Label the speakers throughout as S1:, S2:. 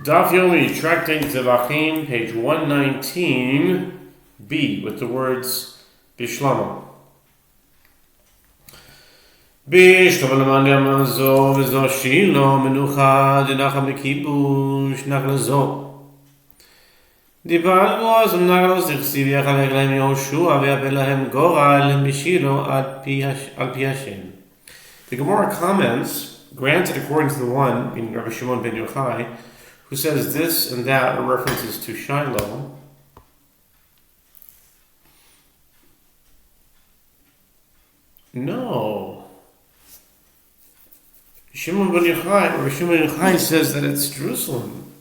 S1: Daf Yomi, tractate Zevachim, page 119b, with the words Bishlama. Bishkav l'mandi amazo v'zo shilo menucha dinacham l'kibush nachlazo. Dibal goazim nachlos dichsiv yachalek lahem Yehoshua v'yapel lahem goral bishilo al pi Hashem. The Gemara comments, granted according to the one, meaning Rabbi Shimon ben Yochai, who says this and that are references to Shiloh. No. Rabbi Shimon ben Yochai says that it's Jerusalem.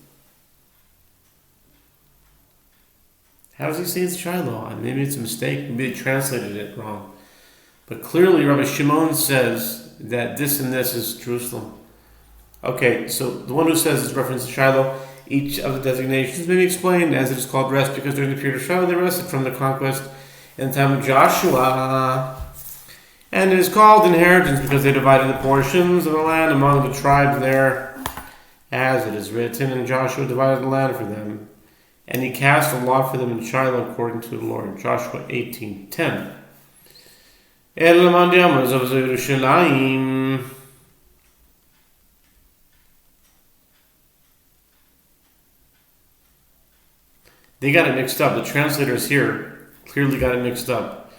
S1: How does he say it's Shiloh? Maybe it's a mistake. Maybe they translated it wrong. But clearly Rabbi Shimon says that this and this is Jerusalem. Okay, so the one who says it's reference to Shiloh, each of the designations may be explained as it is called rest because during the period of Shiloh they rested from the conquest in the time of Joshua. And it is called inheritance because they divided the portions of the land among the tribes there, as it is written, and Joshua divided the land for them. And he cast a lot for them in Shiloh according to the Lord. Joshua 18:10. They got it mixed up. The translators here clearly got it mixed up.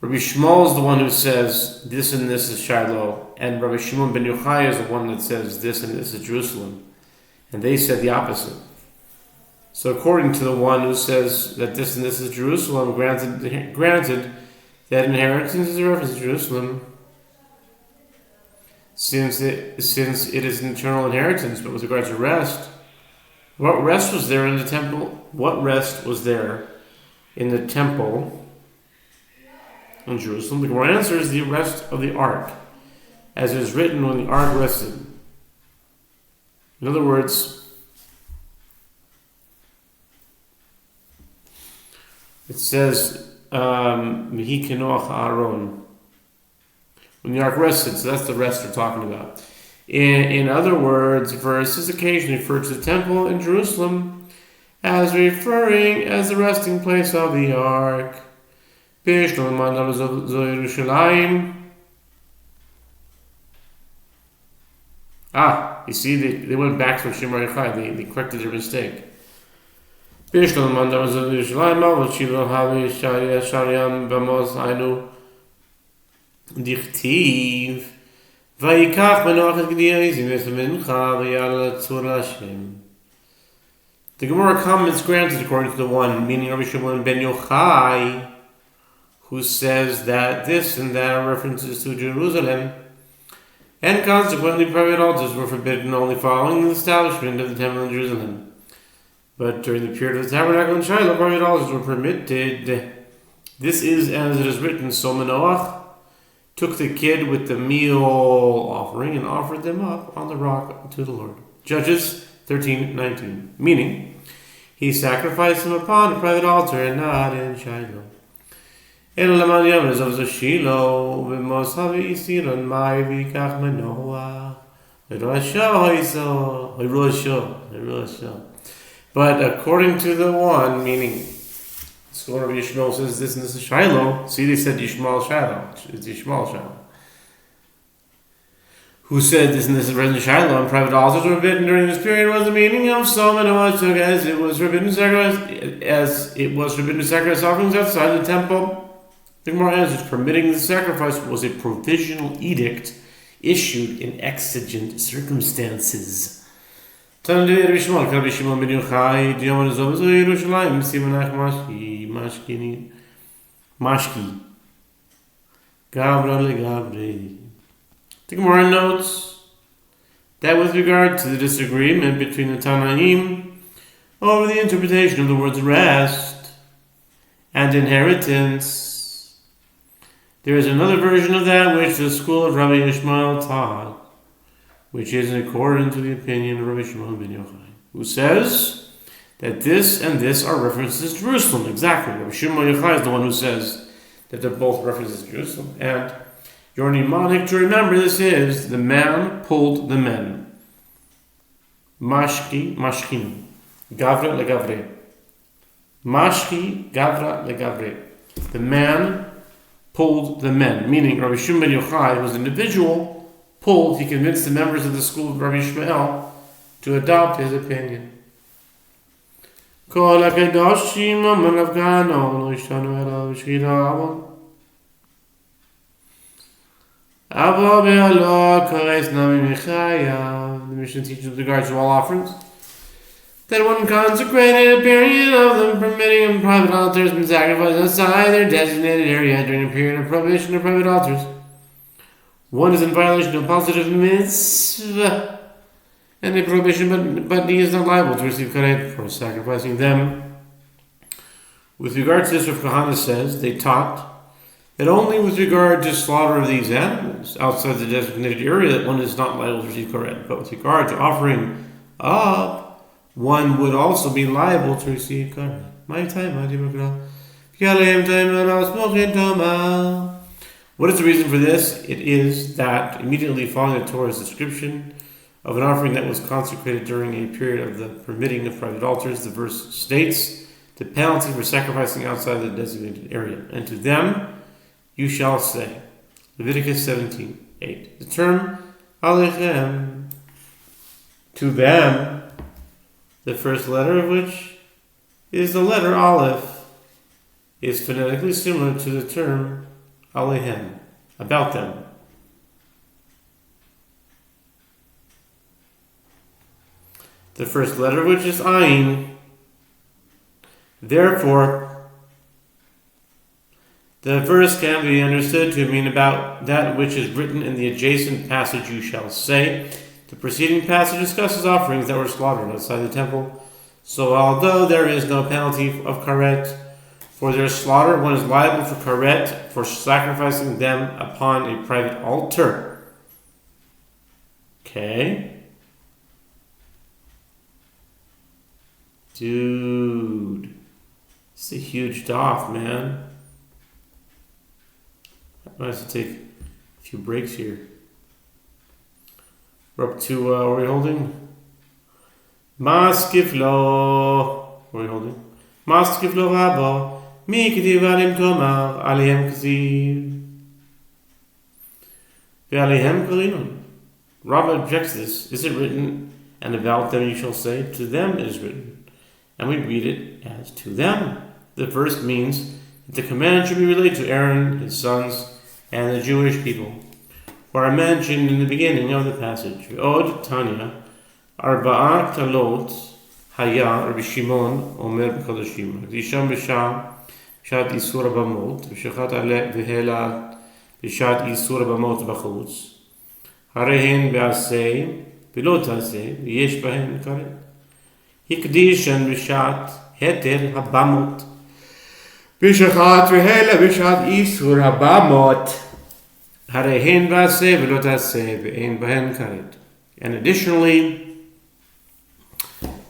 S1: Rabbi Shmuel is the one who says this and this is Shiloh, and Rabbi Shimon ben Yochai is the one that says this and this is Jerusalem. And they said the opposite. So according to the one who says that this and this is Jerusalem, granted that inheritance is a reference to Jerusalem, since it is an eternal inheritance, but with regards to rest, what rest was there in the temple? What rest was there in the temple in Jerusalem? The Gemara answers the rest of the ark, as it is written when the ark rested. In other words, it says, Mihi kenoach Aaron. When the ark rested, so that's the rest we're talking about. In other words, verses occasionally refer to the temple in Jerusalem as referring as the resting place of the ark. You see, they went back to Shimon Yochai. They corrected their mistake. The Gemara comments granted according to the one, meaning Rabbi Shimon ben Yochai, who says that this and that are references to Jerusalem, and consequently private altars were forbidden only following the establishment of the temple in Jerusalem. But during the period of the tabernacle in Shiloh, private altars were permitted. This is as it is written, so Manoach took the kid with the meal offering and offered them up on the rock to the Lord. Judges 13:19. Meaning, he sacrificed them upon a private altar and not in Shiloh. But according to the one, meaning so Rabbi Yishmael says this and this is Shiloh. See, they said Yishmael Shiloh. It's Yishmael Shiloh. Who said this and this is resident Shiloh and private altars were forbidden during this period was the meaning of Solomon took as it was forbidden to sacrifice offerings outside the temple. The Gemara answers, permitting the sacrifice was a provisional edict issued in exigent circumstances. Rabbi Shimon ben Yochai, Mashki. Gabra legabri. The Gemara notes that with regard to the disagreement between the Tanaim over the interpretation of the words rest and inheritance, there is another version of that which the school of Rabbi Yishmael taught, which is in accordance with the opinion of Rabbi Shimon ben Yochai, who says that this and this are references to Jerusalem. Exactly. Rabbi Shimon ben Yochai is the one who says that they're both references to Jerusalem. And your mnemonic to remember this is, the man pulled the men. mashkin, gavra legavre. Mashki, gavra legavre. The man pulled the men, meaning Rabbi Shimon ben Yochai was an individual pulled. He convinced the members of the school of Rabbi Shmuel to adopt his opinion. Kol HaKadoshim Amar Avgano Lo Ishtanu Ela V'Shchina Abo Be'alo Kares Nami Mechaya. The Mishnah teaches with regards to all offerings that one consecrated a period of them permitting and private altars been sacrificed outside their designated area during a period of prohibition of private altars. One is in violation of positive mitzvah and a prohibition, but he is not liable to receive karet for sacrificing them. With regard to this, Rav Kahana says they taught that only with regard to slaughter of these animals outside the designated area that one is not liable to receive karet, but with regard to offering up, one would also be liable to receive karet. What is the reason for this? It is that immediately following the Torah's description of an offering that was consecrated during a period of the permitting of private altars, the verse states the penalty for sacrificing outside the designated area. And to them you shall say, Leviticus 17:8. The term Alechem, to them, the first letter of which is the letter Aleph, is phonetically similar to the term Alehem, about them. The first letter of which is Ayin. Therefore, the verse can be understood to mean about that which is written in the adjacent passage you shall say. The preceding passage discusses offerings that were slaughtered outside the temple. So although there is no penalty of karet for their slaughter, one is liable for karet for sacrificing them upon a private altar. Okay. Dude, it's a huge daf, man. I might have to take a few breaks here. We're up to, what are we holding? Maskiflo. What are we holding? Maskiflo rabo. Mi k'tiv alim tomar. Alihem k'ziv. Ve'alihem k'rinun. Rabbah objects this. Is it written, and about them you shall say? To them it is written. And we read it as to them. The verse means that the command should be related to Aaron, his sons, and the Jewish people, who are mentioned in the beginning of the passage. Od Tanya, Arba'a Talot, Haya, Rabbi Shimon, Omer B'Kodashim, Disham B'Sham, B'Shat Isur B'Mot, B'Shachat Aleh V'Hela, B'Shat Isur B'Mot B'Chutz, Harehen B'Aseh, B'Lo Taseh, V'Yesh B'Hen Karet. Hikdishan B'Shat Heter Habamot, B'Shachat V'Hela, B'Shat Isur Habamot, Harehen B'Aseh, V'Lo Taseh, V'En B'Hen Karet. And additionally,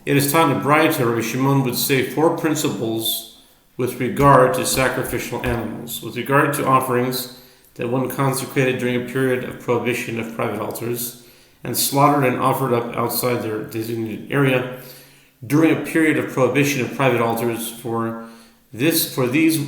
S1: it is taught in the Braita Rabbi Shimon would say 4 principles with regard to sacrificial animals. With regard to offerings that one consecrated during a period of prohibition of private altars and slaughtered and offered up outside their designated area during a period of prohibition of private altars, for these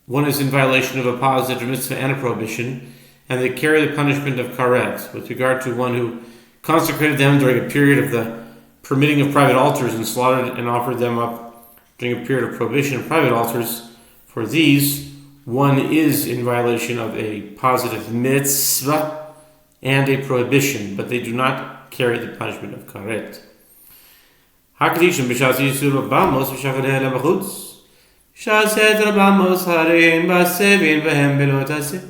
S1: one is in violation of a positive mitzvah and a prohibition, and they carry the punishment of karet. With regard to one who consecrated them during a period of the permitting of private altars and slaughtered and offered them up during a period of prohibition of private altars, for these one is in violation of a positive mitzvah and a prohibition, but they do not carry the punishment of karet. Hakdishim b'shas yisur b'bamos v'shachadeh lebachutz b'shas heter b'bamos harein b'asevin v'hem b'lo taseh.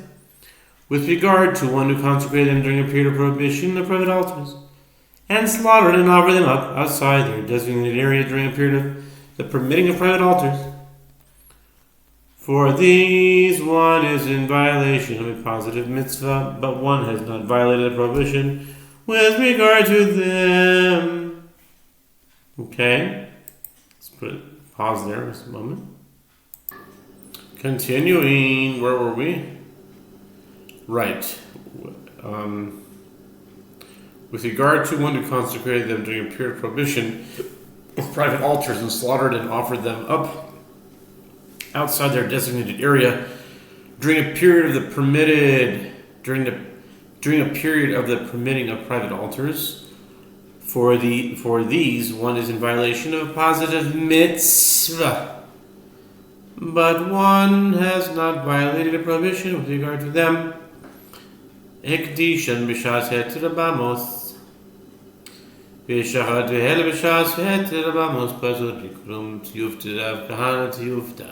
S1: With regard to one who consecrated them during a period of prohibition of private altars and slaughtered and offered them up outside their designated area during a period of the permitting of private altars, for these one is in violation of a positive mitzvah, but one has not violated a prohibition with regard to them. Okay, let's pause there just a moment. Continuing, where were we? Right. With regard to one who consecrated them during a period of prohibition of private altars and slaughtered and offered them up outside their designated area during a period of the permitting of private altars, for these one is in violation of a positive mitzvah, but one has not violated a prohibition with regard to them. Ekdishan b'shas heter bamos, v'shachad v'hel b'shas heter bamos, pazot b'krum tiyufta av kahana tiyufta.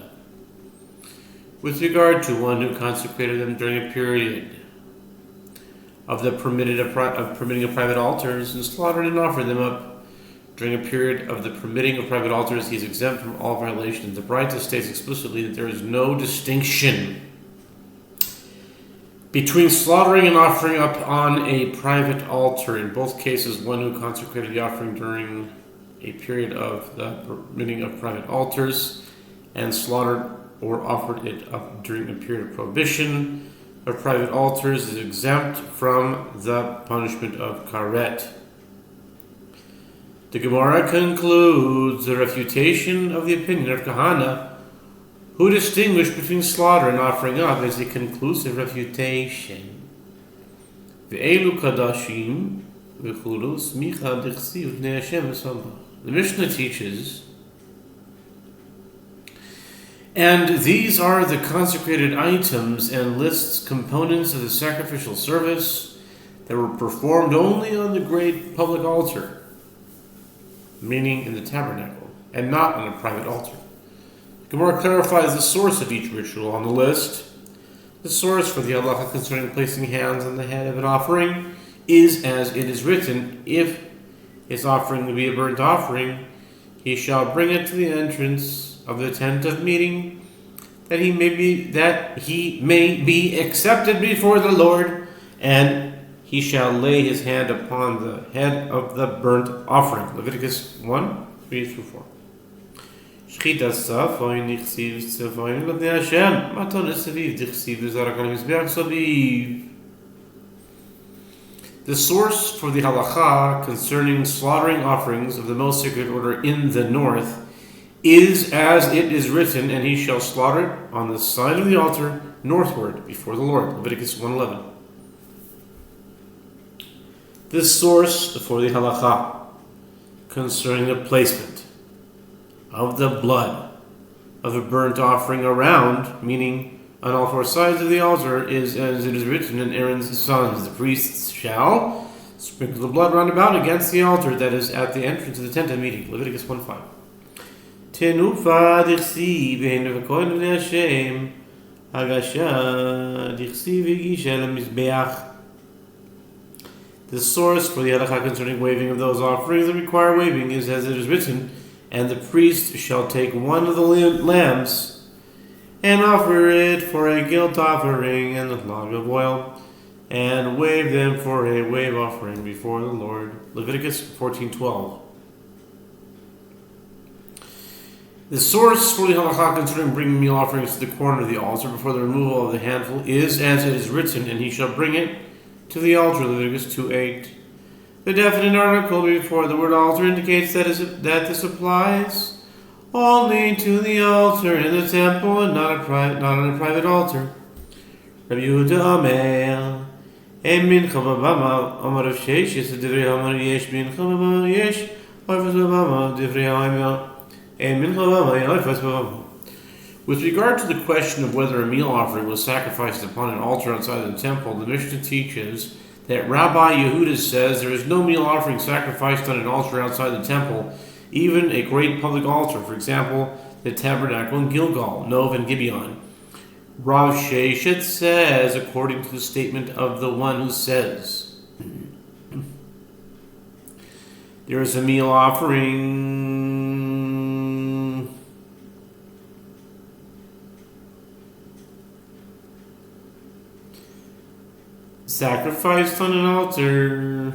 S1: With regard to one who consecrated them during a period of the permitting of private altars and slaughtered and offered them up during a period of the permitting of private altars, he is exempt from all violations. The Braita states explicitly that there is no distinction between slaughtering and offering up on a private altar. In both cases, one who consecrated the offering during a period of the permitting of private altars and slaughtered or offered it up during a period of prohibition of private altars is exempt from the punishment of karet. The Gemara concludes the refutation of the opinion of Kahana, who distinguished between slaughter and offering up, as a conclusive refutation. Ve'elu kadashim v'chulu smicha d'chsiv b'nei Hashem v'samach. The Mishnah teaches, and these are the consecrated items, and lists components of the sacrificial service that were performed only on the great public altar, meaning in the tabernacle, and not on a private altar. Gemara clarifies the source of each ritual on the list. The source for the halacha concerning placing hands on the head of an offering is as it is written, if his offering be a burnt offering, he shall bring it to the entrance of the tent of meeting, that he may be accepted before the Lord, and he shall lay his hand upon the head of the burnt offering. Leviticus 1, 3-4. Shchitas safoin nichsiv safoin l'bnei Hashem, matonis saviv dichsiv l'zarak al mizbeach saviv. The source for the halacha concerning slaughtering offerings of the most sacred order in the north is as it is written, and he shall slaughter it on the side of the altar northward before the Lord. Leviticus 1:11. This source for the halacha concerning the placement of the blood of a burnt offering around, meaning on all four sides of the altar, is as it is written in Aaron's sons. The priests shall sprinkle the blood round about against the altar that is at the entrance of the tent of meeting. Leviticus 1:5. Tenufa dichsi behin v'kohen v'nei Hashem hagasha dichsi v'gisha l'mizbeach. The source for the halacha concerning waving of those offerings that require waving is as it is written, and the priest shall take one of the lambs and offer it for a guilt offering and a log of oil, and wave them for a wave offering before the Lord. Leviticus 14:12. The source for the halacha concerning bringing meal offerings to the corner of the altar before the removal of the handful is as it is written, and he shall bring it to the altar. Leviticus 2:8. The definite article before the word altar indicates that this applies only to the altar in the temple and not on a private altar. Rabbi Yehuda Omer, Ein mincha b'bama, Omer of Sheish, Yisad divrei Omer yesh mincha b'bama yesh, Oifas b'bama divrei Omer, Ein mincha b'bama, Oifas b'bama. With regard to the question of whether a meal offering was sacrificed upon an altar outside the temple, the Mishnah teaches that Rabbi Yehuda says there is no meal offering sacrificed on an altar outside the temple, even a great public altar, for example, the tabernacle in Gilgal, Nov, and Gibeon. Rav Sheshet says, according to the statement of the one who says, there is a meal offering sacrificed on an altar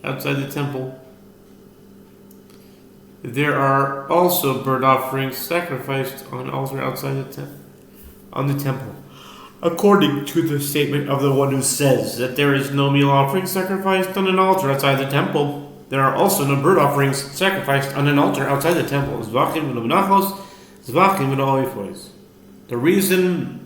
S1: outside the temple. There are also burnt offerings sacrificed on an altar outside the temple. according to the statement of the one who says that there is no meal offering sacrificed on an altar outside the temple. There are also no burnt offerings sacrificed on an altar outside the temple. Zevachim v'lo menachos, Zevachim v'lo ephos. The reason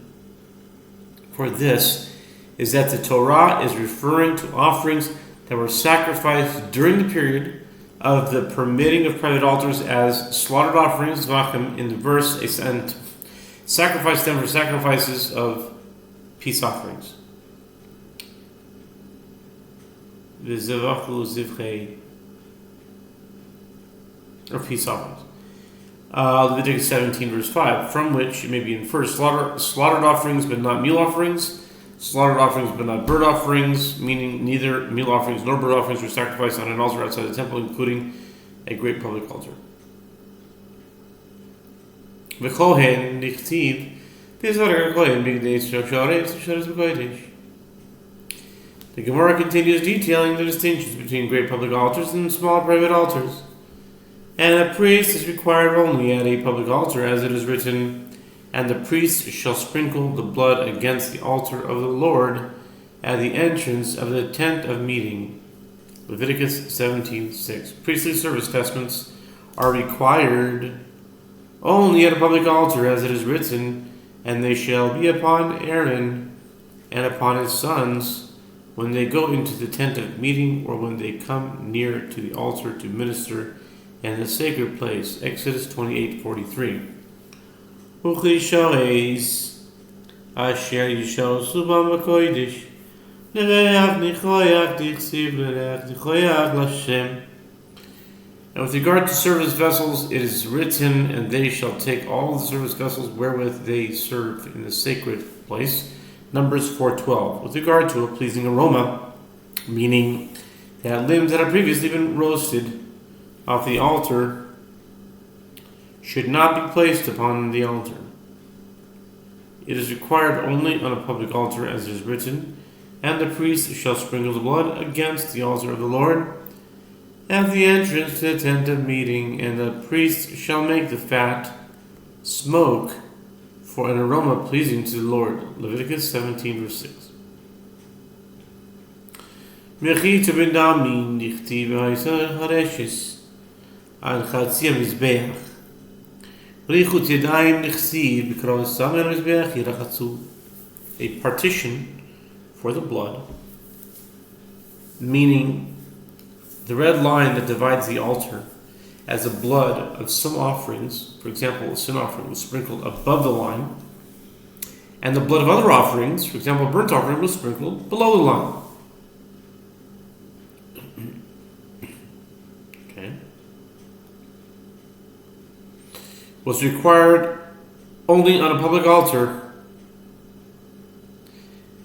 S1: for this is that the Torah is referring to offerings that were sacrificed during the period of the permitting of private altars as slaughtered offerings, Zevachim, in the verse, and sacrifice them for sacrifices of peace offerings. V'zevachu zivchei, or peace offerings. Leviticus 17 verse 5, from which it may be inferred slaughtered offerings but not meal offerings, slaughtered offerings but not burnt offerings, meaning neither meal offerings nor burnt offerings were sacrificed on an altar outside the temple, including a great public altar. V'kohen nichtiv the Gemara continues detailing the distinctions between great public altars and small private altars. And a priest is required only at a public altar, as it is written, and the priest shall sprinkle the blood against the altar of the Lord at the entrance of the tent of meeting. Leviticus 17:6. Priestly service vestments are required only at a public altar, as it is written, and they shall be upon Aaron and upon his sons when they go into the tent of meeting, or when they come near to the altar to minister in the sacred place. Exodus 28:43. Uchishareis asher yisharosu bam b'kodesh nereach nichoyach dichsiv nereach nichoyach l'Hashem. And with regard to service vessels, it is written, and they shall take all the service vessels wherewith they serve in the sacred place. Numbers 4:12. With regard to a pleasing aroma, meaning that limbs that have previously been roasted off the altar should not be placed upon the altar. It is required only on a public altar, as it is written, and the priest shall sprinkle the blood against the altar of the Lord at the entrance to the tent of meeting, and the priest shall make the fat smoke for an aroma pleasing to the Lord. Leviticus 17 verse 6. Mechita b'damin dichtiv ha'isar hareshes al chatzi ha'mizbeach richut yadayim nichsiv b'kron sam ha'mizbeach yirachatzu. A partition for the blood, meaning the red line that divides the altar, as the blood of some offerings, for example, a sin offering, was sprinkled above the line, and the blood of other offerings, for example, a burnt offering, was sprinkled below the line. Okay. Was required only on a public altar,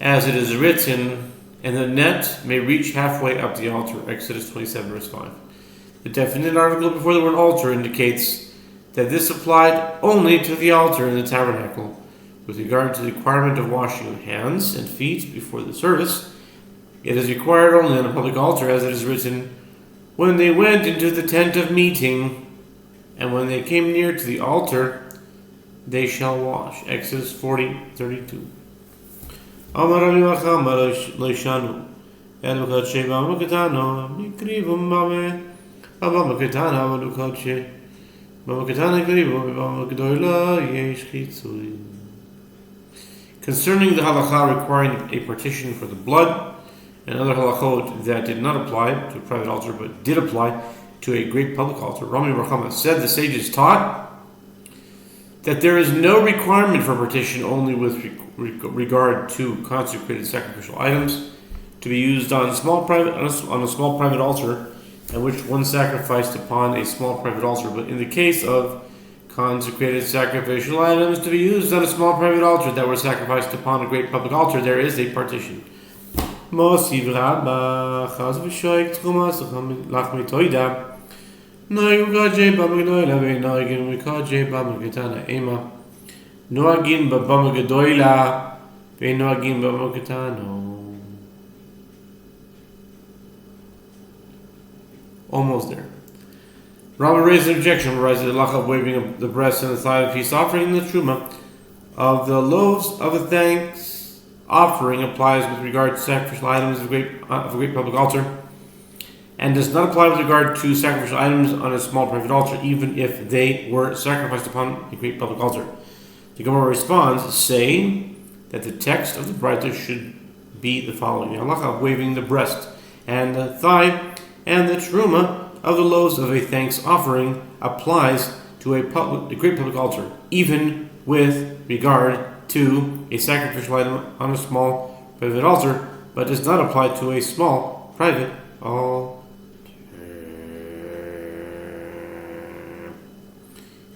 S1: as it is written, and the net may reach halfway up the altar. Exodus 27 verse 5. The definite article before the word altar indicates that this applied only to the altar in the tabernacle. With regard to the requirement of washing of hands and feet before the service, it is required only on a public altar, as it is written, when they went into the tent of meeting, and when they came near to the altar, they shall wash. Exodus 40:32. Amar Rabbi Yochanan lo yishanu el b'kodshei b'am b'ketano mikrivum b'am b'ketana v'lukodshei b'am b'ketana krivum b'am b'gedola yesh chitzui. Concerning the halakha requiring a partition for the blood, and other halachot that did not apply to a private altar but did apply to a great public altar, Rami Barchama said the sages taught that there is no requirement for partition only with regard to consecrated sacrificial items to be used on a small private altar, and which one sacrificed upon a small private altar. But in the case of consecrated sacrificial items to be used on a small private altar that were sacrificed upon a great public altar, there is a partition. Noagin b'bama gedoyla ve'noagin b'bama ketano. Almost there. Rama raised an objection regarding the halacha of waving the breast and the thigh of peace offering and the truma of the loaves of the thanks offering applies with regard to sacrificial items of a great public altar, and does not apply with regard to sacrificial items on a small private altar, even if they were sacrificed upon a great public altar. The Gemara responds, saying that the text of the Braita should be the following: the halacha of waving the breast and the thigh and the truma of the loaves of a thanks offering applies to a great public altar, even with regard to a sacrificial item on a small private altar, but does not apply to a small private altar.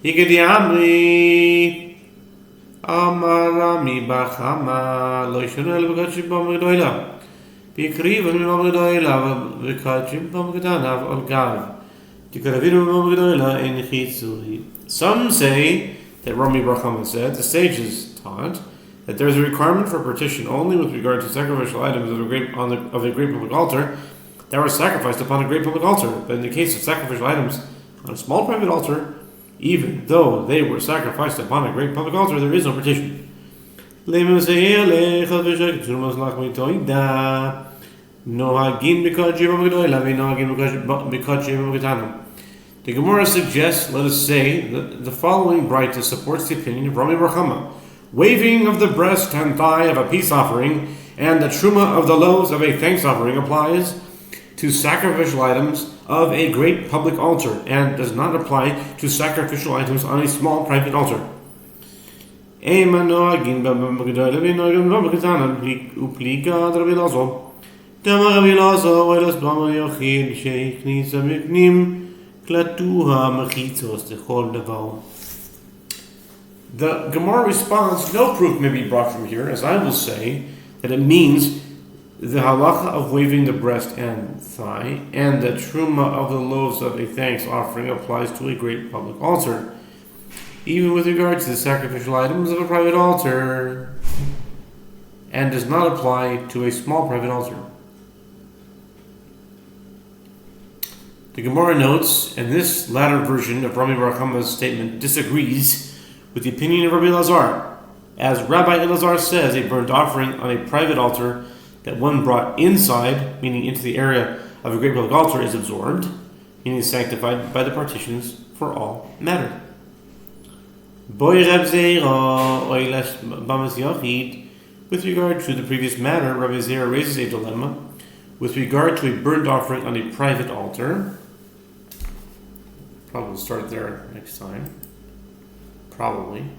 S1: Higadi Amri Amarami Bachama Loishonel Bagachi Bamgadoila Bikrivan Bamgadoila Bikachim Bamgadanav Olgav Tikaravidu Bamgadoila in Hitsui. Some say that Rami Brachama said the sages taught that there is a requirement for partition only with regard to sacrificial items of a great public altar that were sacrificed upon a great public altar. But in the case of sacrificial items on a small private altar, even though they were sacrificed upon a great public altar, there is no partition. The Gemara suggests, let us say, that the following Braita supports the opinion of Rami Barchama. Waving of the breast and thigh of a peace offering and the truma of the loaves of a thanks offering applies to sacrificial items of a great public altar and does not apply to sacrificial items on a small private altar. The Gemara responds, no proof may be brought from here, as I will say, that it means the halacha of waving the breast and thigh and the truma of the loaves of a thanks offering applies to a great public altar, even with regard to the sacrificial items of a private altar, and does not apply to a small private altar. The Gemara notes, and this latter version of Rami Bar Chama's statement disagrees with the opinion of Rabbi Elazar. As Rabbi Elazar says, a burnt offering on a private altar that one brought inside, meaning into the area of a great public altar, is absorbed, meaning sanctified by the partitions for all matter. With regard to the previous matter, Rabbi Zera raises a dilemma with regard to a burnt offering on a private altar. Probably we'll start there next time. Probably.